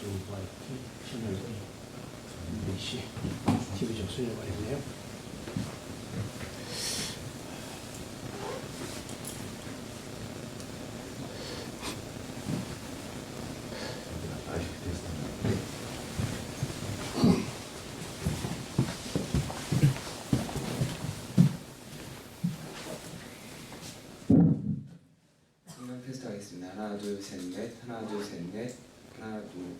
채널 MBC TV 접수료가 있네요. 테스트 하겠습니다. 하나, 둘, 셋, 넷. 하나, 둘, 셋, 넷. 하나, 둘.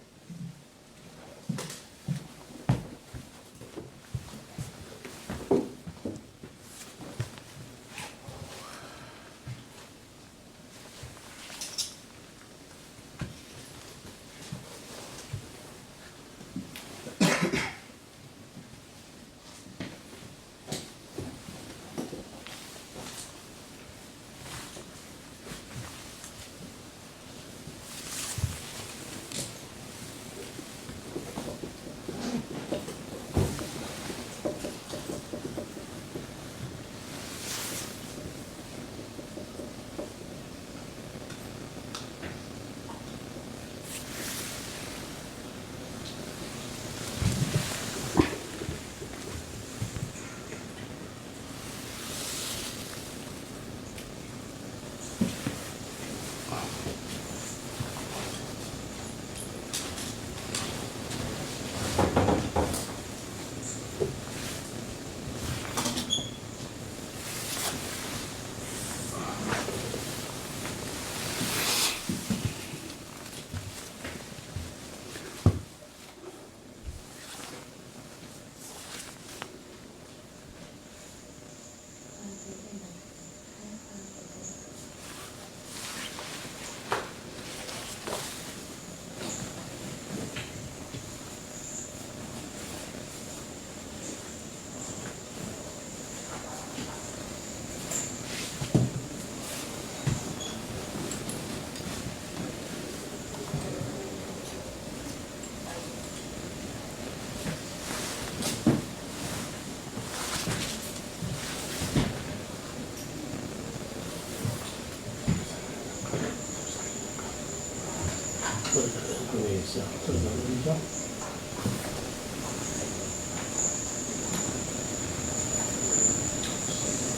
있어. 그러죠?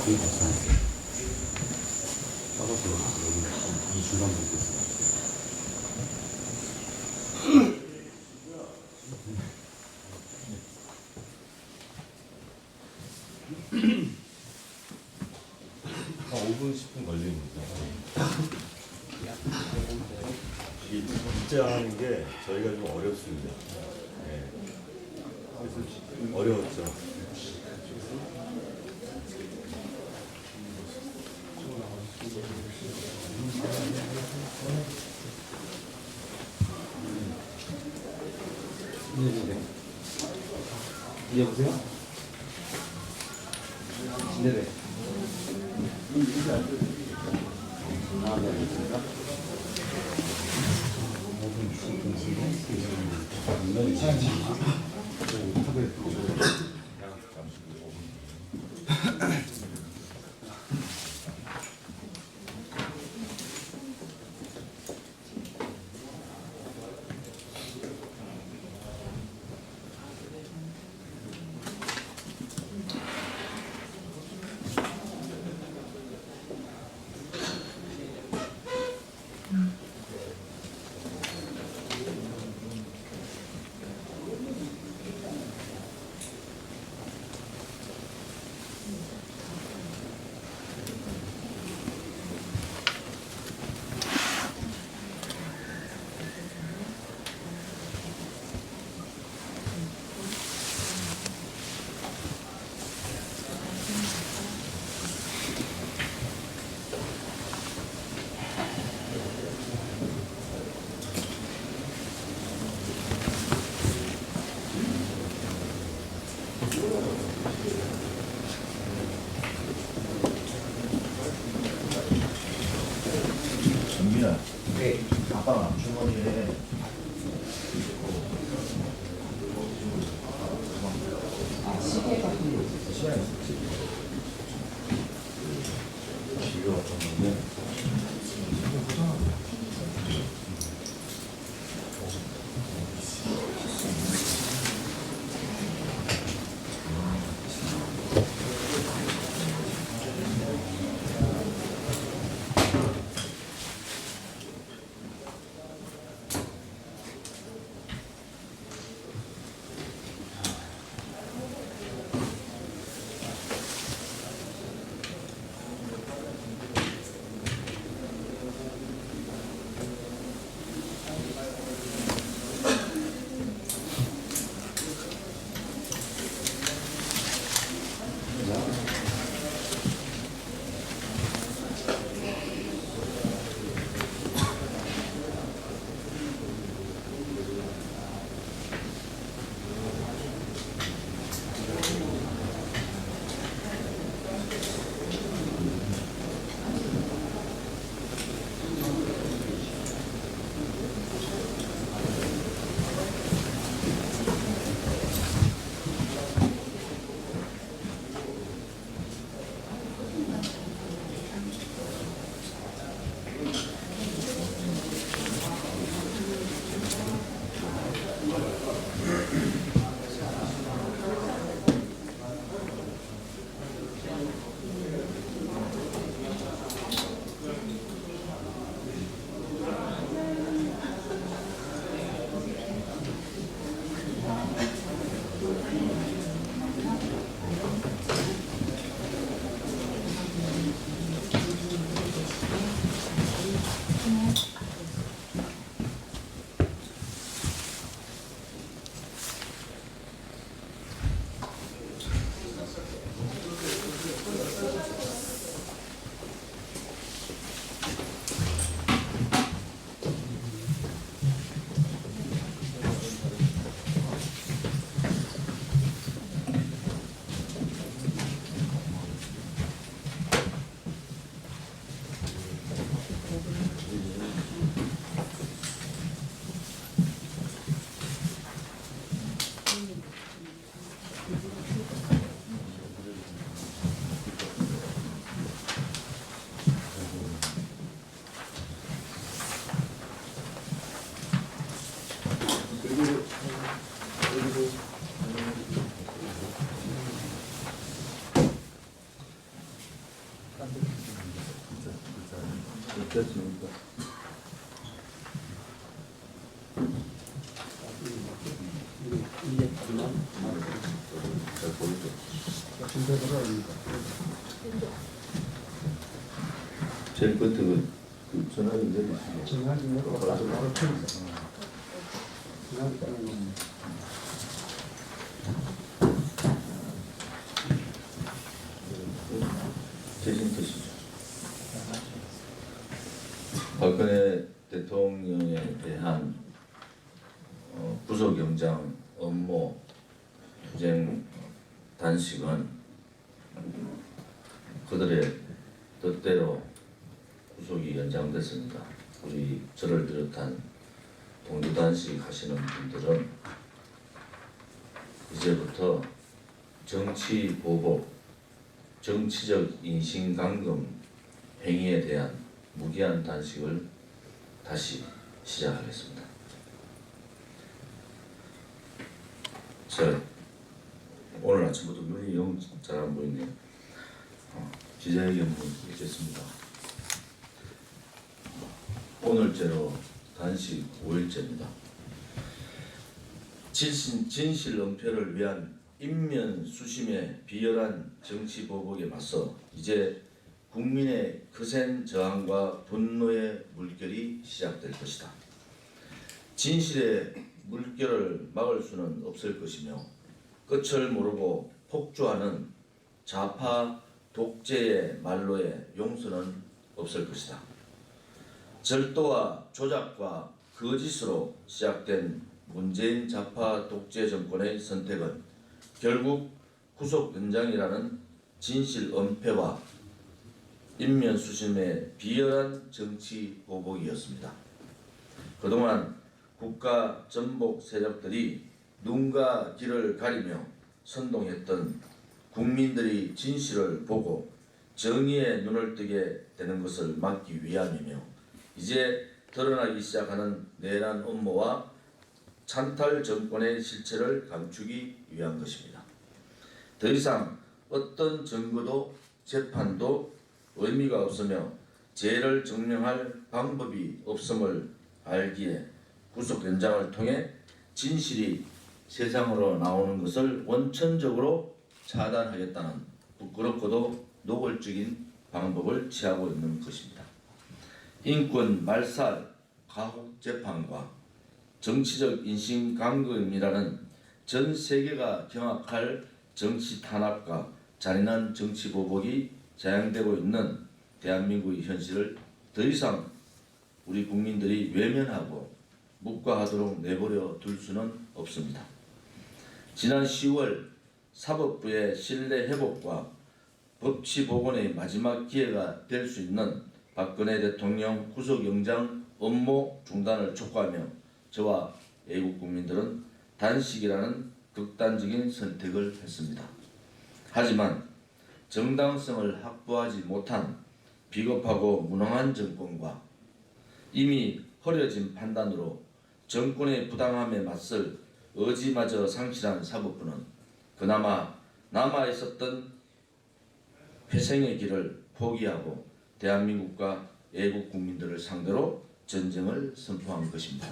거의 벗어났어요. 작아서 여기 이 중간 부분 있어요. 한 5분 10분 걸립니다. 이 입장하는 게 저희가 좀 어렵습니다. 네. 어려웠죠. 네, 여보세요? 네네. 됐습니까? 이게 그만 잘 보이죠? 진짜로 아닙니까? 제일 끝에 그 전화기 내리시고 전화기 내고 바로 펴있어. 전화기 빼는 대신 드시죠. 박근혜 대통령에 대한 구속영장 업무 투쟁 단식은 그들의 뜻대로 구속이 연장됐습니다. 우리 저를 비롯한 동조 단식 하시는 분들은 이제부터 정치 보복, 정치적 인신강금 행위에 대한 무기한 단식을 다시 시작하겠습니다. 오늘 아침부터 눈이 영 잘 안 보이네요. 기자회견을 있겠습니다. 오늘째로 단식 5일째입니다. 진실 은폐를 위한 인면 수심의 비열한 정치 보복에 맞서 이제 국민의 거센 저항과 분노의 물결이 시작될 것이다. 진실의 물결을 막을 수는 없을 것이며 끝을 모르고 폭주하는 좌파 독재의 말로의 용서는 없을 것이다. 절도와 조작과 거짓으로 시작된 문재인 좌파 독재 정권의 선택은 결국 구속 연장이라는 진실 은폐와 인면 수심의 비열한 정치 보복이었습니다. 그동안 국가 전복 세력들이 눈과 귀를 가리며 선동했던 국민들이 진실을 보고 정의의 눈을 뜨게 되는 것을 막기 위함이며 이제 드러나기 시작하는 내란 음모와 찬탈 정권의 실체를 감추기 위한 것입니다. 더 이상 어떤 증거도 재판도 의미가 없으며 죄를 증명할 방법이 없음을 알기에 구속 연장을 통해 진실이 세상으로 나오는 것을 원천적으로 차단하겠다는 부끄럽고도 노골적인 방법을 취하고 있는 것입니다. 인권 말살, 가혹 재판과 정치적 인신강금이라는 전 세계가 경악할 정치 탄압과 잔인한 정치 보복이 자행되고 있는 대한민국의 현실을 더 이상 우리 국민들이 외면하고 묵과하도록 내버려 둘 수는 없습니다. 지난 10월 사법부의 신뢰 회복과 법치 복원의 마지막 기회가 될 수 있는 박근혜 대통령 구속영장 업무 중단을 촉구하며 저와 애국 국민들은 단식이라는 극단적인 선택을 했습니다. 하지만 정당성을 확보하지 못한 비겁하고 무능한 정권과 이미 흐려진 판단으로 정권의 부당함에 맞설 의지마저 상실한 사법부는 그나마 남아있었던 회생의 길을 포기하고 대한민국과 애국 국민들을 상대로 전쟁을 선포한 것입니다.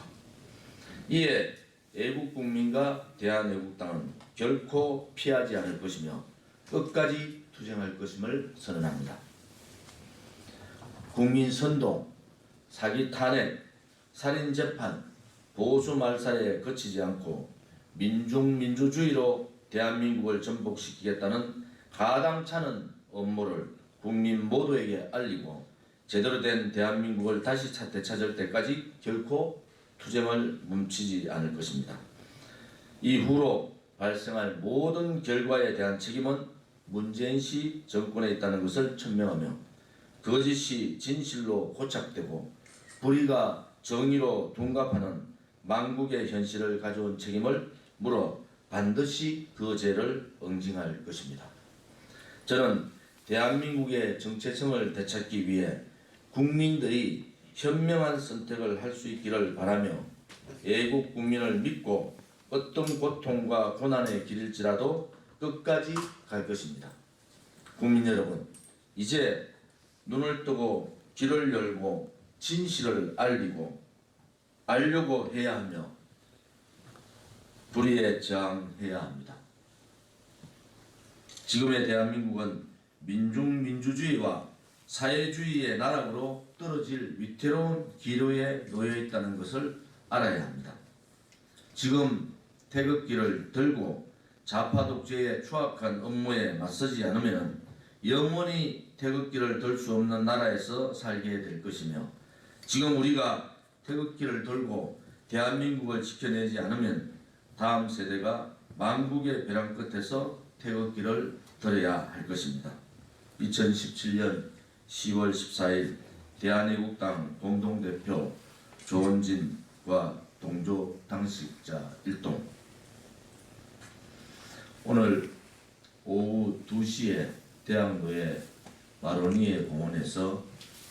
이에 애국 국민과 대한애국당은 결코 피하지 않을 것이며 끝까지 투쟁할 것임을 선언합니다. 국민 선동, 사기 탄핵, 살인 재판, 보수 말살에 그치지 않고 민중민주주의로 대한민국을 전복시키겠다는 가당찮은 업무를 국민 모두에게 알리고 제대로 된 대한민국을 다시 되찾을 때까지 결코 투쟁을 멈추지 않을 것입니다. 이후로 발생할 모든 결과에 대한 책임은 문재인 씨 정권에 있다는 것을 천명하며 거짓이 진실로 고착되고 불의가 정의로 둔갑하는 망국의 현실을 가져온 책임을 물어 반드시 그 죄를 응징할 것입니다. 저는 대한민국의 정체성을 되찾기 위해 국민들이 현명한 선택을 할 수 있기를 바라며 애국 국민을 믿고 어떤 고통과 고난의 길일지라도 끝까지 갈 것입니다. 국민 여러분, 이제 눈을 뜨고 귀를 열고 진실을 알려고 해야 하며 불의에 저항해야 합니다. 지금의 대한민국은 민중민주주의와 사회주의의 나락으로 떨어질 위태로운 기로에 놓여 있다는 것을 알아야 합니다. 지금 태극기를 들고 좌파 독재의 추악한 업무에 맞서지 않으면 영원히 태극기를 들 수 없는 나라에서 살게 될 것이며, 지금 우리가 태극기를 들고 대한민국을 지켜내지 않으면 다음 세대가 망국의 벼랑 끝에서 태극기를 들어야 할 것입니다. 2017년 10월 14일 대한애국당 공동대표 조원진과 동조 당직자 일동. 오늘 오후 2시에 대학로의 마로니에 공원에서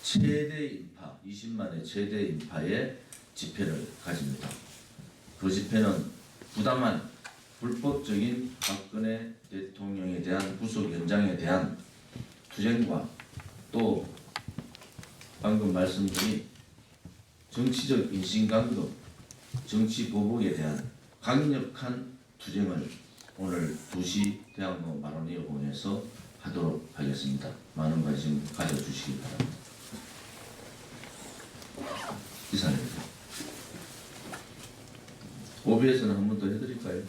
최대 인파, 20만의 최대 인파의 집회를 가집니다. 그 집회는 부당한 불법적인 박근혜 대통령에 대한 구속 연장에 대한 투쟁과 또 방금 말씀드린 정치적 인신강도, 정치 보복에 대한 강력한 투쟁을 오늘 2시 대학로 마로니에 공원에서 하도록 하겠습니다. 많은 관심 가져주시기 바랍니다. 이상입니다. OBS는 한 번 더 해드릴까요?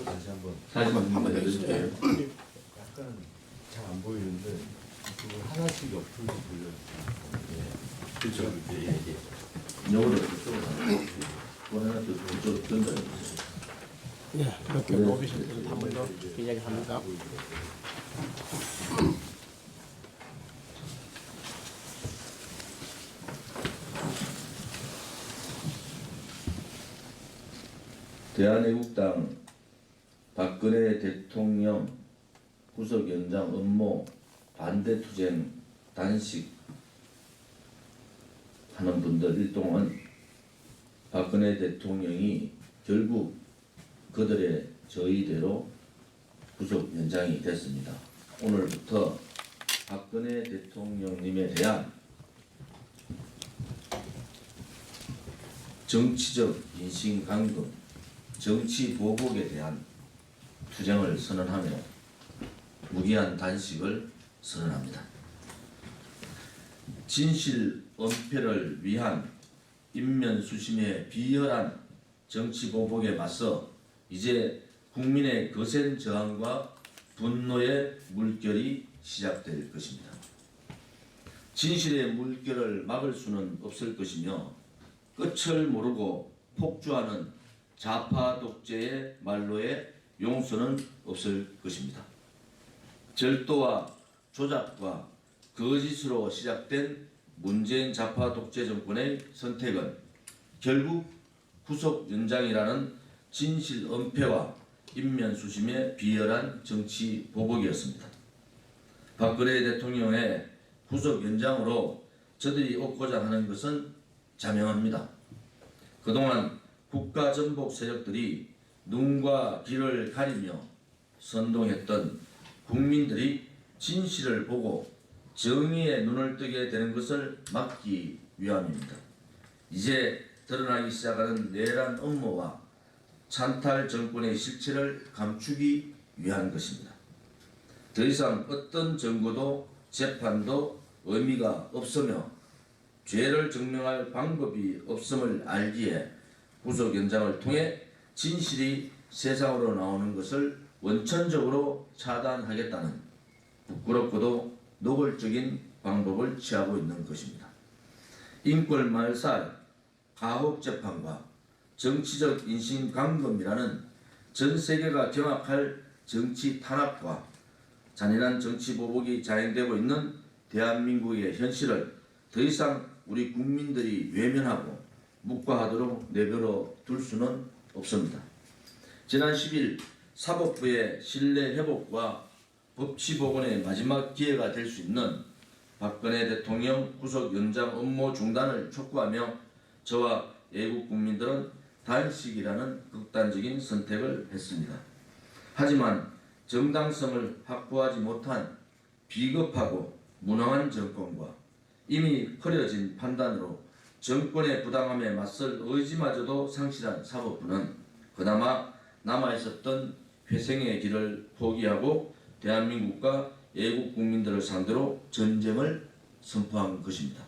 다시 한번. 다시 한번 해드릴게요. 약간 잘 안 보이는데 그걸 하나씩 옆으로 돌려주세요. 예. 그렇죠. 예. 요거를 그쪽으로 하나, 또 하나 그쪽 던져주세요. 예, 그렇게 오비션들을 한 번 더 이야기합니다. 대한애국당 박근혜 대통령 구속 연장 업무 반대 투쟁 단식 하는 분들 일동은 박근혜 대통령이 결국 그들의 저의대로 구속 연장이 됐습니다. 오늘부터 박근혜 대통령님에 대한 정치적 인신강금, 정치 보복에 대한 투쟁을 선언하며 무기한 단식을 선언합니다. 진실 은폐를 위한 인면수심의 비열한 정치 보복에 맞서 이제 국민의 거센 저항과 분노의 물결이 시작될 것입니다. 진실의 물결을 막을 수는 없을 것이며 끝을 모르고 폭주하는 좌파 독재의 말로의 용서는 없을 것입니다. 절도와 조작과 거짓으로 시작된 문재인 좌파 독재 정권의 선택은 결국 구속 연장이라는 진실 은폐와 인면수심의 비열한 정치 보복이었습니다. 박근혜 대통령의 구속 연장으로 저들이 얻고자 하는 것은 자명합니다. 그동안 국가전복 세력들이 눈과 귀를 가리며 선동했던 국민들이 진실을 보고 정의의 눈을 뜨게 되는 것을 막기 위함입니다. 이제 드러나기 시작하는 내란 음모와 찬탈 정권의 실체를 감추기 위한 것입니다. 더 이상 어떤 증거도 재판도 의미가 없으며 죄를 증명할 방법이 없음을 알기에 구속 연장을 통해 진실이 세상으로 나오는 것을 원천적으로 차단하겠다는 부끄럽고도 노골적인 방법을 취하고 있는 것입니다. 인권말살, 가혹재판과 정치적 인신강금이라는 전 세계가 경악할 정치 탄압과 잔인한 정치 보복이 자행되고 있는 대한민국의 현실을 더 이상 우리 국민들이 외면하고 묵과하도록 내버려 둘 수는 없습니다. 지난 10일 사법부의 신뢰 회복과 법치 복원의 마지막 기회가 될 수 있는 박근혜 대통령 구속 연장 업무 중단을 촉구하며 저와 애국 국민들은 단식이라는 극단적인 선택을 했습니다. 하지만 정당성을 확보하지 못한 비겁하고 무능한 정권과 이미 흐려진 판단으로 정권의 부당함에 맞설 의지마저도 상실한 사법부는 그나마 남아있었던 회생의 길을 포기하고 대한민국과 애국 국민들을 상대로 전쟁을 선포한 것입니다.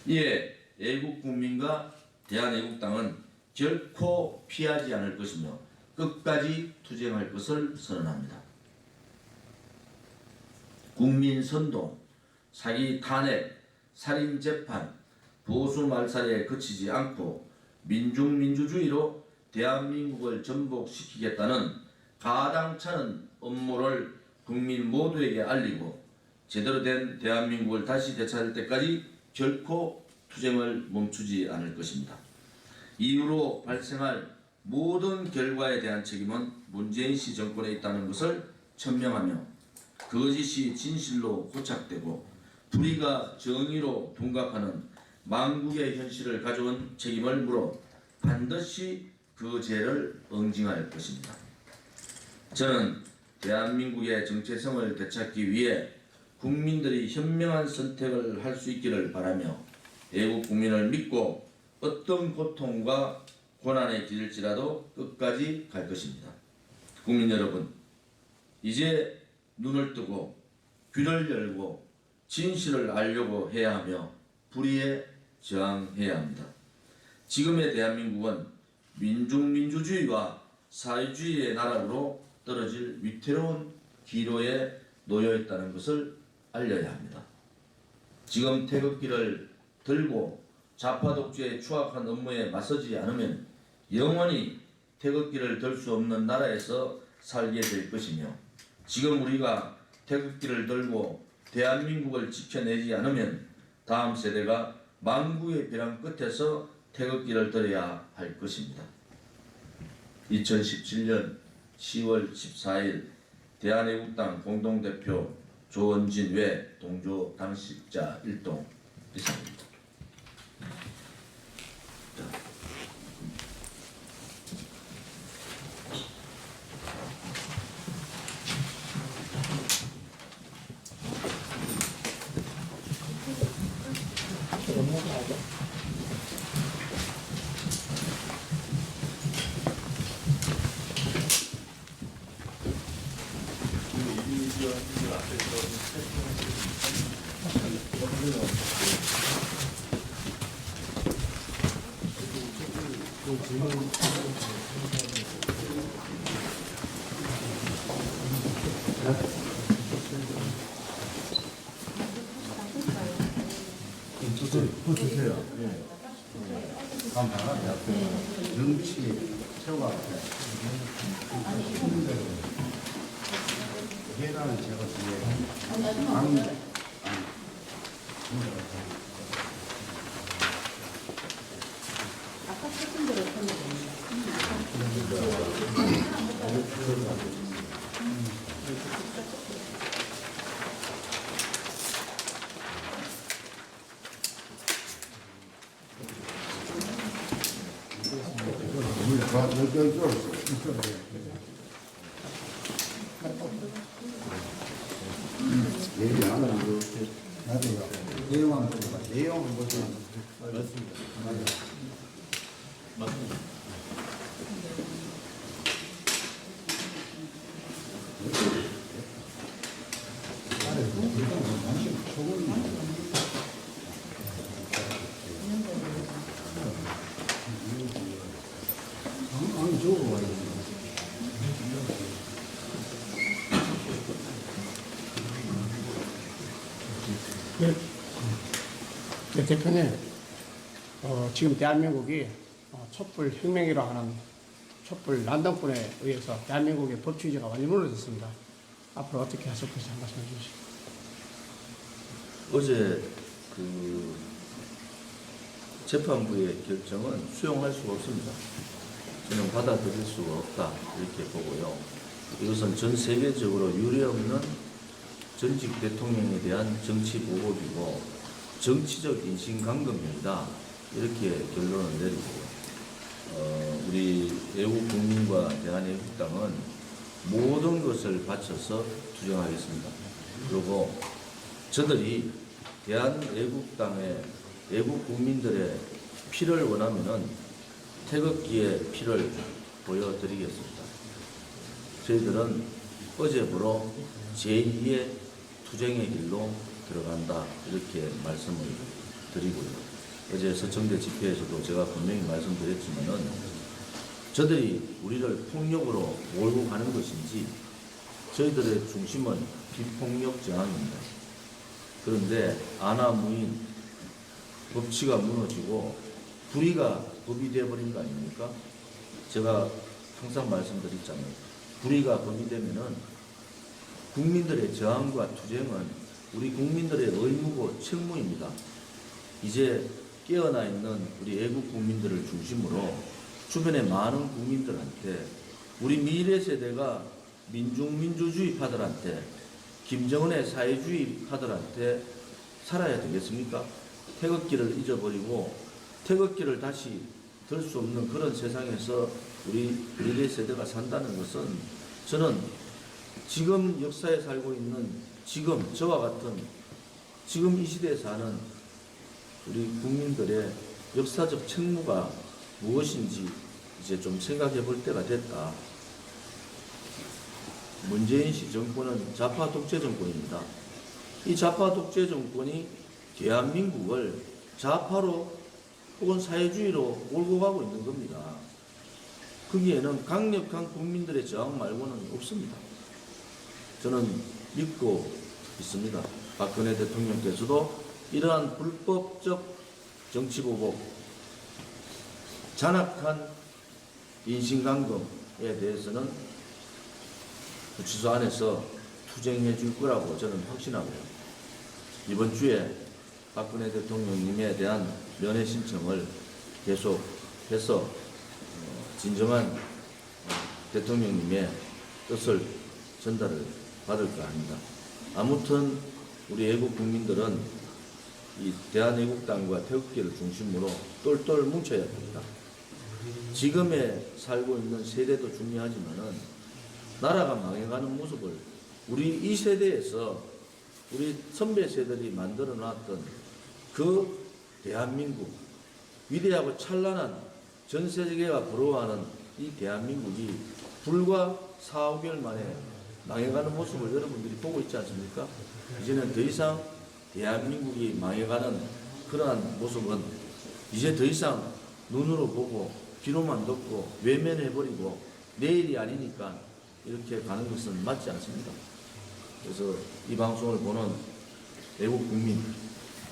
이에 애국 국민과 대한애국당은 결코 피하지 않을 것이며 끝까지 투쟁할 것을 선언합니다. 국민선동, 사기 탄핵, 살인재판, 보수말살에 그치지 않고 민중민주주의로 대한민국을 전복시키겠다는 가당찮은 업무를 국민 모두에게 알리고 제대로 된 대한민국을 다시 되찾을 때까지 결코 투쟁을 멈추지 않을 것입니다. 이후로 발생할 모든 결과에 대한 책임은 문재인 씨 정권에 있다는 것을 천명하며 거짓이 진실로 고착되고 불의가 정의로 둔갑하는 망국의 현실을 가져온 책임을 물어 반드시 그 죄를 응징할 것입니다. 저는 대한민국의 정체성을 되찾기 위해 국민들이 현명한 선택을 할 수 있기를 바라며 애국 국민을 믿고 어떤 고통과 고난에 기댈지라도 끝까지 갈 것입니다. 국민 여러분, 이제 눈을 뜨고 귀를 열고 진실을 알려고 해야 하며 불의에 저항해야 합니다. 지금의 대한민국은 민중민주주의와 사회주의의 나라로 떨어질 위태로운 기로에 놓여 있다는 것을 알려야 합니다. 지금 태극기를 들고 좌파독재의 추악한 업무에 맞서지 않으면 영원히 태극기를 들 수 없는 나라에서 살게 될 것이며 지금 우리가 태극기를 들고 대한민국을 지켜내지 않으면 다음 세대가 망국의 벼랑 끝에서 태극기를 들어야 할 것입니다. 2017년 10월 14일 대한애국당 공동대표 조원진 외 동조 당직자 1동 이상입니다. 주세요. 예. 감사합니다. 정치 최고 계란은 제가 아까 책임 대로 됩니다. 내용은 뭐죠? 맞습니다. 네, 대표님, 지금 대한민국이 촛불 혁명이라 하는 촛불 난동꾼에 의해서 대한민국의 법치주의가 완전히 무너졌습니다. 앞으로 어떻게 하실 것인지 한 말씀해 주시죠. 어제 그 재판부의 결정은 수용할 수가 없습니다. 저는 받아들일 수가 없다 이렇게 보고요. 이것은 전 세계적으로 유례없는 전직 대통령에 대한 정치 보복이고 정치적 인신강금입니다. 이렇게 결론을 내리고 우리 애국 국민과 대한애국당은 모든 것을 바쳐서 투쟁하겠습니다. 그리고 저들이 대한애국당의 애국 국민들의 피를 원하면은 태극기의 피를 보여드리겠습니다. 저희들은 어제부로 제2의 투쟁의 길로 들어간다 이렇게 말씀을 드리고요. 어제 서청대 집회에서도 제가 분명히 말씀드렸지만은 저들이 우리를 폭력으로 몰고 가는 것인지 저희들의 중심은 비폭력 저항입니다. 그런데 아나무인 법치가 무너지고 불의가 법이 되어버린 거 아닙니까? 제가 항상 말씀드렸잖아요. 불의가 법이 되면은 국민들의 저항과 투쟁은 우리 국민들의 의무고 책무입니다. 이제 깨어나 있는 우리 애국 국민들을 중심으로 주변의 많은 국민들한테 우리 미래 세대가 민중민주주의파들한테 김정은의 사회주의파들한테 살아야 되겠습니까? 태극기를 잊어버리고 태극기를 다시 들 수 없는 그런 세상에서 우리 미래 세대가 산다는 것은 저는 지금 역사에 살고 있는 지금 저와 같은 지금 이 시대에 사는 우리 국민들의 역사적 책무가 무엇인지 이제 좀 생각해 볼 때가 됐다. 문재인 씨 정권은 좌파 독재 정권입니다. 이 좌파 독재 정권이 대한민국을 좌파로 혹은 사회주의로 몰고 가고 있는 겁니다. 거기에는 강력한 국민들의 저항 말고는 없습니다. 저는 믿고 있습니다. 박근혜 대통령께서도 이러한 불법적 정치보복, 잔악한 인신강금에 대해서는 구치소 안에서 투쟁해 줄 거라고 저는 확신하고요. 이번 주에 박근혜 대통령님에 대한 면회 신청을 계속해서 진정한 대통령님의 뜻을 전달을 받을까 합니다. 아무튼 우리 애국 국민들은 이 대한애국당과 태극기를 중심으로 똘똘 뭉쳐야 됩니다. 지금에 살고 있는 세대도 중요하지만은 나라가 망해가는 모습을 우리 이 세대에서 우리 선배 세대들이 만들어 놨던 그 대한민국, 위대하고 찬란한 전 세계가 부러워하는 이 대한민국이 불과 4, 5개월 만에 망해가는 모습을 여러분들이 보고 있지 않습니까? 이제는 더 이상 대한민국이 망해가는 그러한 모습은 이제 더 이상 눈으로 보고 귀로만 듣고 외면해버리고 내일이 아니니까 이렇게 가는 것은 맞지 않습니다. 그래서 이 방송을 보는 애국 국민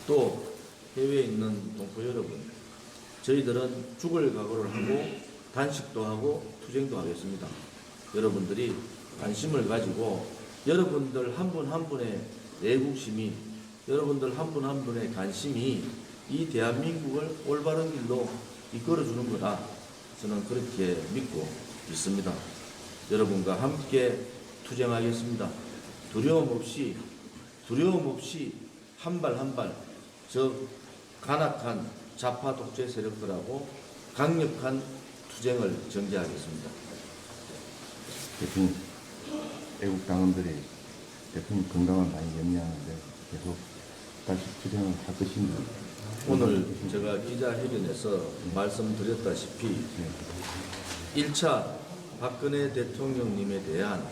또 해외에 있는 동포 여러분, 저희들은 죽을 각오를 하고 단식도 하고 투쟁도 하겠습니다. 여러분들이 관심을 가지고 여러분들 한 분 한 분의 애국심이, 여러분들 한 분 한 분의 관심이 이 대한민국을 올바른 길로 이끌어주는 거다. 저는 그렇게 믿고 있습니다. 여러분과 함께 투쟁하겠습니다. 두려움 없이 한 발 한 발 저 간악한 좌파 독재 세력들하고 강력한 투쟁을 전개하겠습니다. 대통령, 애국당원들이 대통령 건강을 많이 염려하는데 계속 다시 투쟁을 할 것인가? 오늘 제가 기자회견에서 말씀드렸다시피 1차 박근혜 대통령님에 대한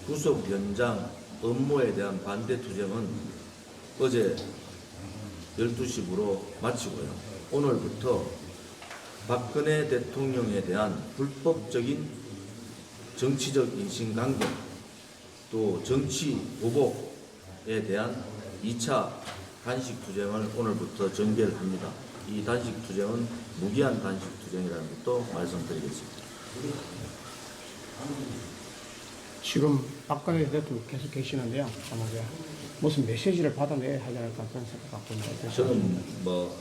구속 연장 업무에 대한 반대 투쟁은 어제 12시부로 마치고요. 오늘부터 박근혜 대통령에 대한 불법적인 정치적 인신강경 또 정치 보복에 대한 2차 단식 투쟁을 오늘부터 전개를 합니다. 이 단식 투쟁은 무기한 단식 투쟁이라는 것도 말씀드리겠습니다. 지금 박근혜 대통령 계속 계시는데요. 아마도 무슨 메시지를 받아내야 하지 않을까 그런 생각 갖고 있는데 저는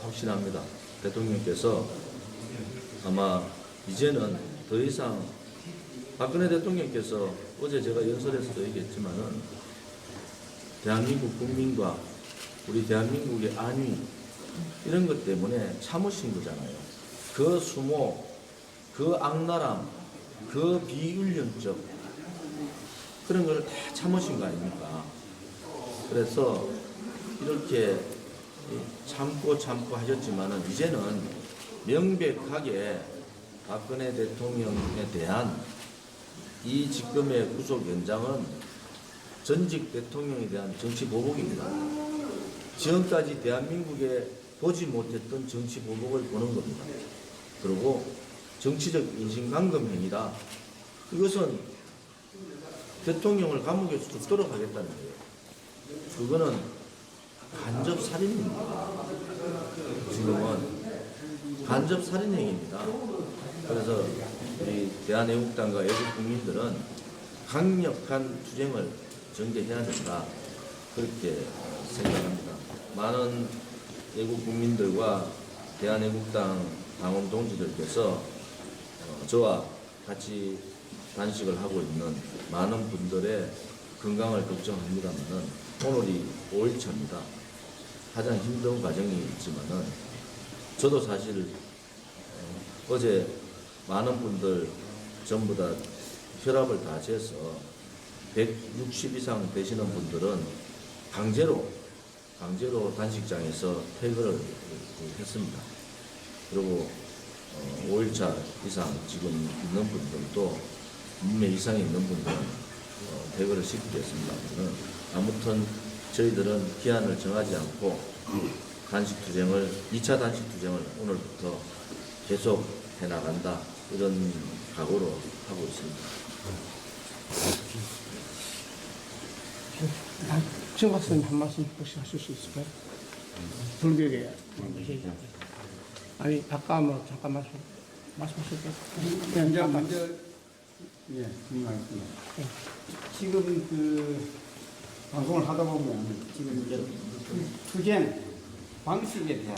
확신합니다. 대통령께서 아마 이제는 더 이상 박근혜 대통령께서 어제 제가 연설에서도 얘기했지만은 대한민국 국민과 우리 대한민국의 안위 이런 것 때문에 참으신 거잖아요. 그 수모, 그 악랄함, 그 비윤리적 그런 걸 다 참으신 거 아닙니까? 그래서 이렇게 참고 하셨지만은 이제는 명백하게 박근혜 대통령에 대한 이 지금의 구속 연장은 전직 대통령에 대한 정치 보복입니다. 지금까지 대한민국에 보지 못했던 정치 보복을 보는 겁니다. 그리고 정치적 인신강금 행위다. 이것은 대통령을 감옥에서 죽도록 하겠다는 거예요. 그거는 간접 살인입니다. 지금은 간접 살인 행위입니다. 그래서 우리 대한애국당과 애국국민들은 강력한 투쟁을 전개해야 된다. 그렇게 생각합니다. 많은 애국국민들과 대한애국당 당원 동지들께서 저와 같이 단식을 하고 있는 많은 분들의 건강을 걱정합니다만은 오늘이 5일차입니다. 가장 힘든 과정이 있지만은 저도 사실 어제 많은 분들 전부 다 혈압을 다 재서 160 이상 되시는 분들은 강제로 단식장에서 퇴근을 했습니다. 그리고 5일차 이상 지금 있는 분들도 2명 이상에 있는 분들은 퇴근을 시키겠습니다. 아무튼 저희들은 기한을 정하지 않고 단식투쟁을 2차 단식투쟁을 오늘부터 계속 해나간다 이런 각오로 하고 있습니다. 정 박사님 한 말씀 혹시 하실 수 있을까요? 불교계 메시지. 아니 아까 뭐 잠깐 말씀하실까요? 먼저 예, 질문하겠습니다. 지금 그 방송을 하다 보면 지금 이제 투쟁 방식에 대한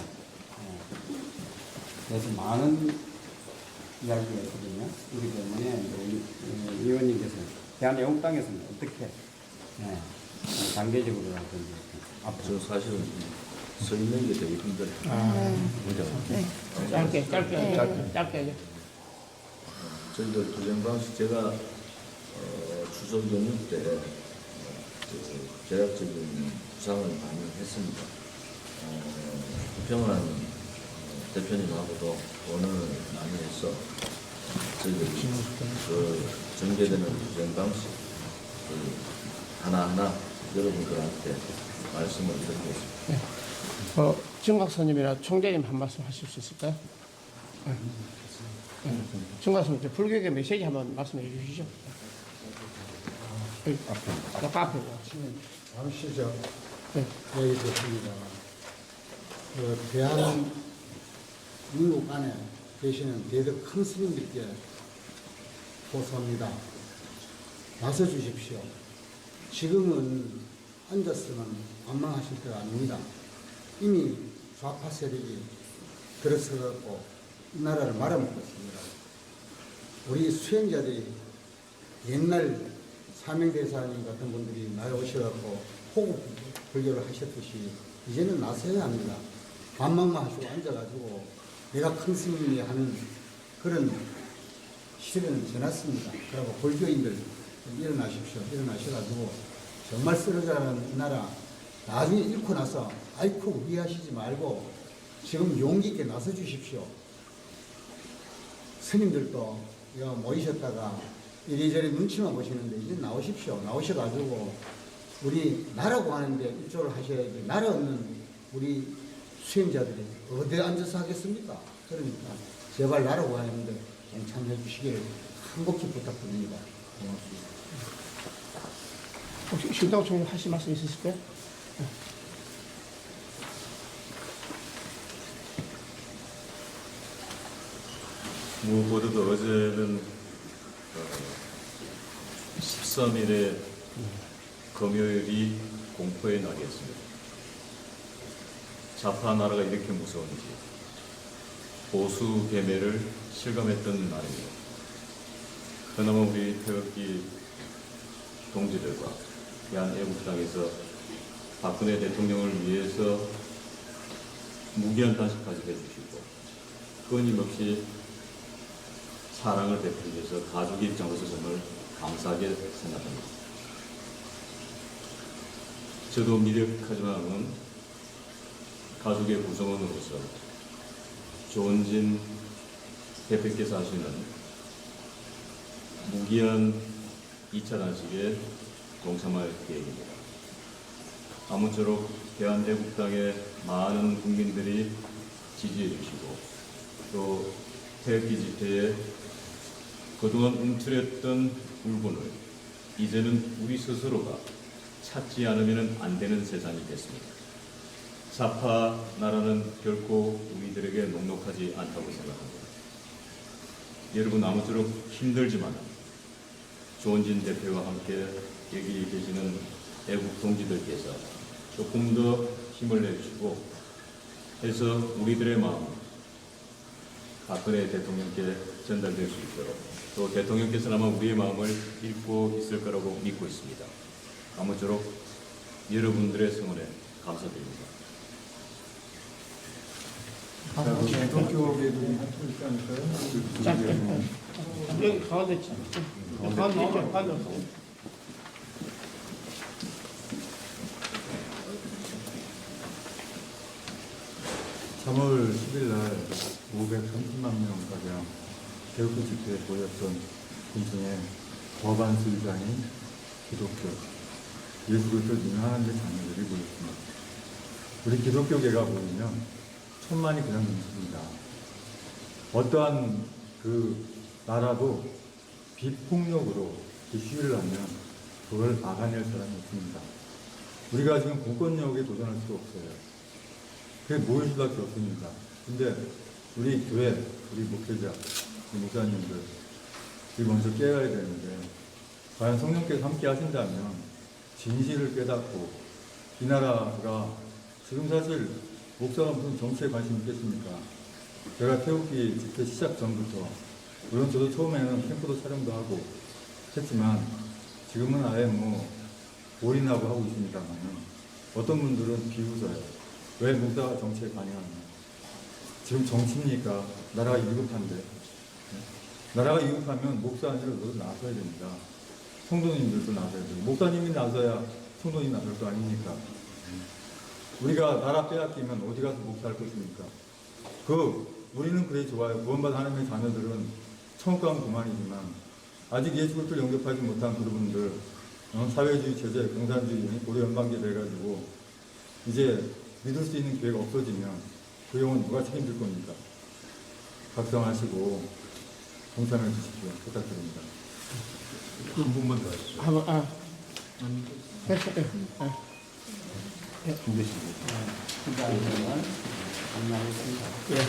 그래서 많은 이야기가 있거든요. 그렇기 때문에 우리 의원님께서 대한애국당에서는 어떻게 단계적으로라든지 저 사실은 서 있는 게 되게 힘들어요. 짧게. 저희들 투쟁 방식 제가 추석 연휴 때 제약적인 부상을 많이 했습니다. 평안 대표님하고도 오늘 많이 해서 저희들 그 전개되는 투쟁 방식 하나하나 여러분들한테 말씀을 드리겠습니다. 정 박사님이나 총재님 한 말씀 하실 수 있을까요? 정 박사님, 불교계 메시지 한번 말씀해 주시죠. 아까 앞에. 잠시 저 네. 얘기 듣습니다. 그 대한민국 안에 계시는 대덕 큰 스님들께 호소합니다. 나서 주십시오. 지금은 앉았으면 완망하실 때가 아닙니다. 이미 좌파 세력이 들어서갖고 이 나라를 말아먹고 있습니다. 우리 수행자들이 옛날 사명대사님 같은 분들이 나오셔갖고 호국 불교를 하셨듯이 이제는 나서야 합니다. 반망만 하시고 앉아가지고 내가 큰 스님이 하는 그런 시대는 지났습니다. 그리고 불교인들 일어나십시오. 일어나셔가지고 정말 쓰러져가는 이 나라 나중에 잃고 나서 아이쿠 위하시지 말고 지금 용기 있게 나서 주십시오. 스님들도 모이셨다가 이리저리 눈치만 보시는데 이제 나오십시오. 나오셔가지고 우리 나라고 하는데 일조를 하셔야지. 나라 없는 우리 수행자들이 어디에 앉아서 하겠습니까? 그러니까 제발 나라고 하는데 좀 참여해 주시기를 한곡히 부탁드립니다. 고맙습니다. 혹시 신당 총리 하실 말씀 있으실까요? 무엇보다도 어제는 13일에 금요일이 공포의 날이었습니다. 좌파 나라가 이렇게 무서운지 보수 괴멸을 실감했던 날입니다. 그나마 우리 태극기 동지들과 대한애국당에서 박근혜 대통령을 위해서 무기한 단식까지 해주시고 끊임없이 사랑을 베풀기 위해서 가족의 입장으로서 정말 감사하게 생각합니다. 저도 미력하지만은 가족의 구성원으로서 조은진 대표께서 하시는 무기한 2차 단식에 동참할 계획입니다. 아무쪼록 대한애국당의 많은 국민들이 지지해 주시고 또 태극기 집회에 그동안 움츠렸던 울분을 이제는 우리 스스로가 찾지 않으면 안 되는 세상이 됐습니다. 좌파 나라는 결코 우리들에게 녹록하지 않다고 생각합니다. 여러분 아무쪼록 힘들지만 조은진 대표와 함께 여기 계시는 애국 동지들께서 조금 더 힘을 내주시고 해서 우리들의 마음 박근혜 대통령께 전달될 수 있도록 또 대통령께서는 아마 우리의 마음을 읽고 있을 거라고 믿고 있습니다. 아무쪼록 여러분들의 성원에 감사드립니다. 여기 가운데 있지. 가운데 있죠. 가운데 없어. 3월 10일 날 530만 명가량 태극기 집회에 모였던 분 중에 과반수 이상이 기독교, 예수 그리스도를 인하는 데 자녀들이 모였습니다. 우리 기독교계가 모이면 천만이 그냥 넘습니다. 어떠한 그 나라도 비폭력으로 시위를 하면 그걸 막아낼 사람이 없습니다. 우리가 지금 공권력에 도전할 수 없어요. 그게 모일 수밖에 없습니다. 근데 우리 교회, 우리 목회자, 우리 목사님들, 우리 먼저 깨어야 되는데, 과연 성령께서 함께 하신다면, 진실을 깨닫고, 이 나라가 지금 사실 목사가 무슨 정치에 관심 있겠습니까? 제가 태극기 집회 시작 전부터, 물론 저도 처음에는 캠프도 촬영도 하고 했지만, 지금은 아예 올인하고 하고 있습니다만, 어떤 분들은 비웃어요. 왜 목사가 정치에 관여하느냐. 지금 정치입니까? 나라가 위급한데. 나라가 위급하면 목사 아니라 너도 나서야 됩니다. 성도님들도 나서야 되고. 목사님이 나서야 성도님이 나설 거 아닙니까? 우리가 나라 빼앗기면 어디 가서 목사할 것입니까? 우리는 그래 좋아요. 구원받은 하나님의 자녀들은 천국 가면 그만이지만, 아직 예수 그리스도를 영접하지 못한 그분들, 사회주의 체제, 공산주의, 고려 연방제 돼가지고, 이제 믿을 수 있는 기회가 없어지면 그 영혼 누가 책임질 겁니까? 각성하시고 동참해 주십시오. 부탁드립니다. 한 분만 더 하시죠. 됐어. 예.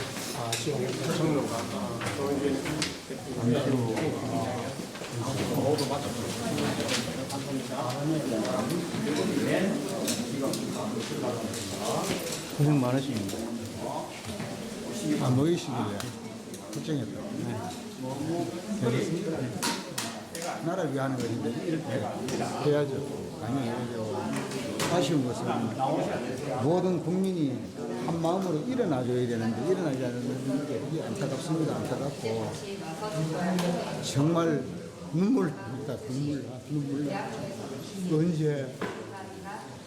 지금 정로가 조은진 대표님 모두 고생 많으십니다. 모이시길래 걱정했다고. 되겠습니다. 나라를 위하는 것인데 이렇게 해야죠. 당연히 해야죠. 아쉬운 것은 모든 국민이 한 마음으로 일어나줘야 되는데 일어나지 않는 게 이게 안타깝습니다. 안타깝고 정말 눈물입니다. 눈물. 언제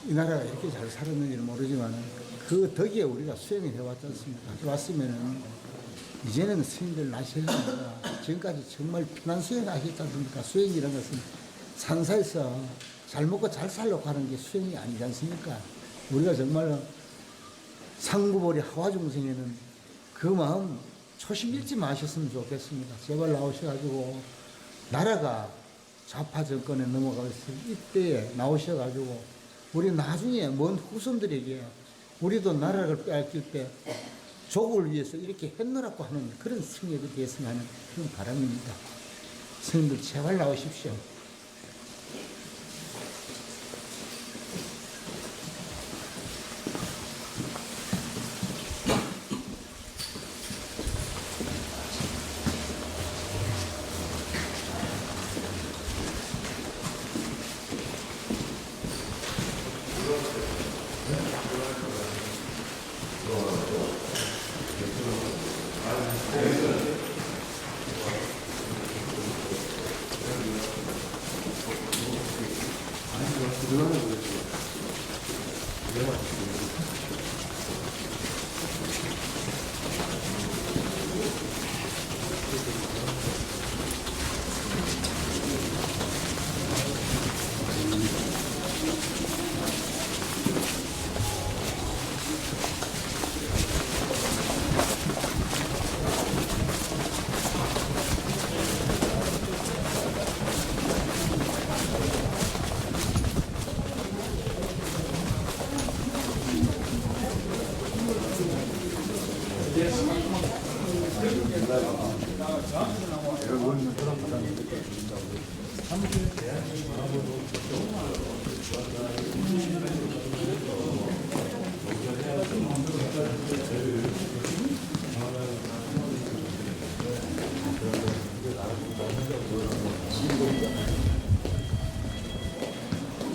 이 나라가 이렇게 잘 살았는지는 모르지만 그 덕에 우리가 수행을 해왔지 않습니까? 해왔으면은 이제는 스님들 나셔야 지금까지 정말 편한 수행하셨지 않습니까? 수행이라는 것은 산사에서 잘 먹고 잘 살려고 하는 게 수행이 아니지 않습니까? 우리가 정말 상구보리 하와중생에는 그 마음 초심 잃지 마셨으면 좋겠습니다. 제발 나오셔가지고 나라가 좌파 정권에 넘어가서 이때에 나오셔가지고 우리 나중에 먼 후손들에게 우리도 나라를 빼앗길 때 조국을 위해서 이렇게 했노라고 하는 그런 승리가 됐으면 하는 그런 바람입니다. 스님들 제발 나오십시오. 들어가서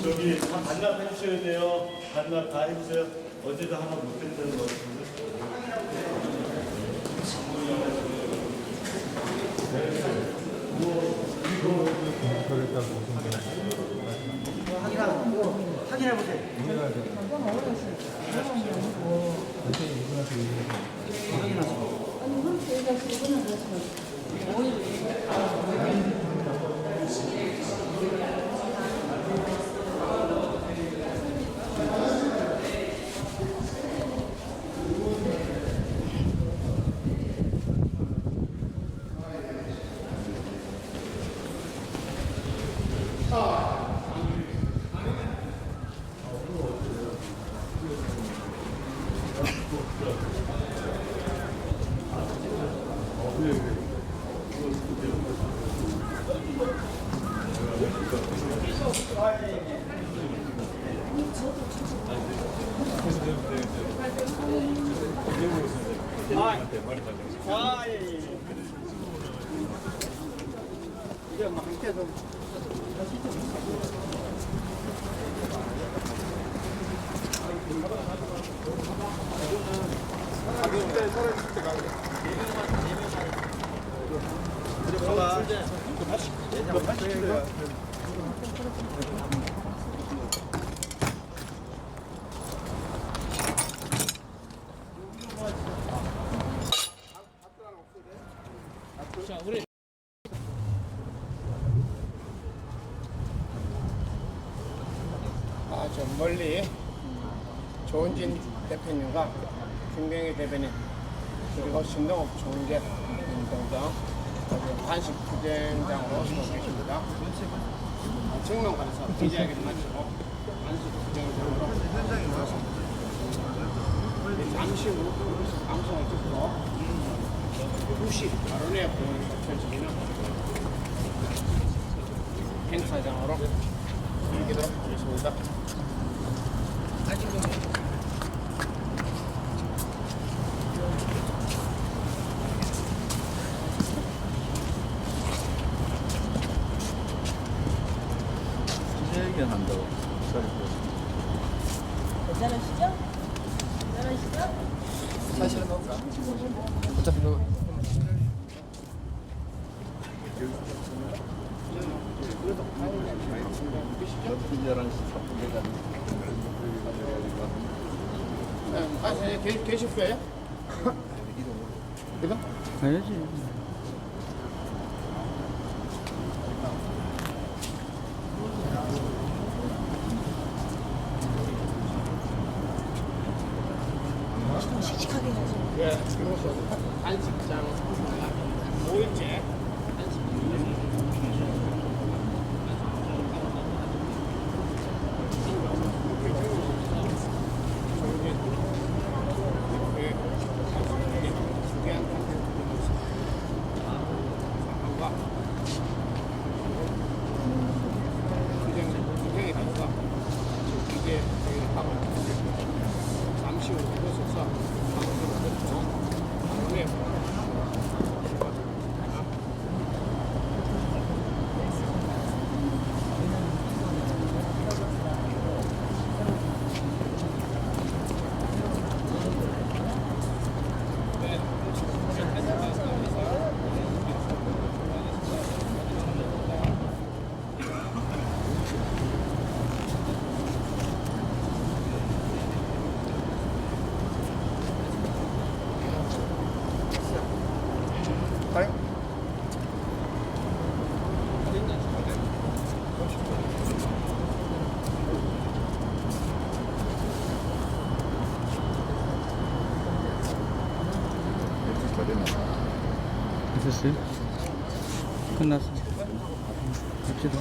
저기 다 반납해 주셔야 돼요. 반납 다 해주세요. 어제도 하나 못했던 거 같은데. 아니 그럼 저희가 지금은 그렇지만 5일 이제 뭐 함께 좀 저 멀리 조은진 대표님과 김경희 대변인 그리고 신동욱 총재 등등 단식 부대장으로 오시고 계십니다. 정론관에서 기자회견을 마치고 단식 부대장으로 잠시 후 방송을 듣고 2시 바로 내에 펼쳐지는 행사장으로 이기도록 하겠습니다. 기자회견한다고 괜찮으시죠? 괜찮으시죠? 사실은 어차피 계실 거예요? 그죠? 가야지. 씩씩하게 해야죠. 예, 그래서 단식장 5일째 잠시 후 이곳에서 방송을 듣고 바로 내에 됐어요? 끝났어. 갑시다.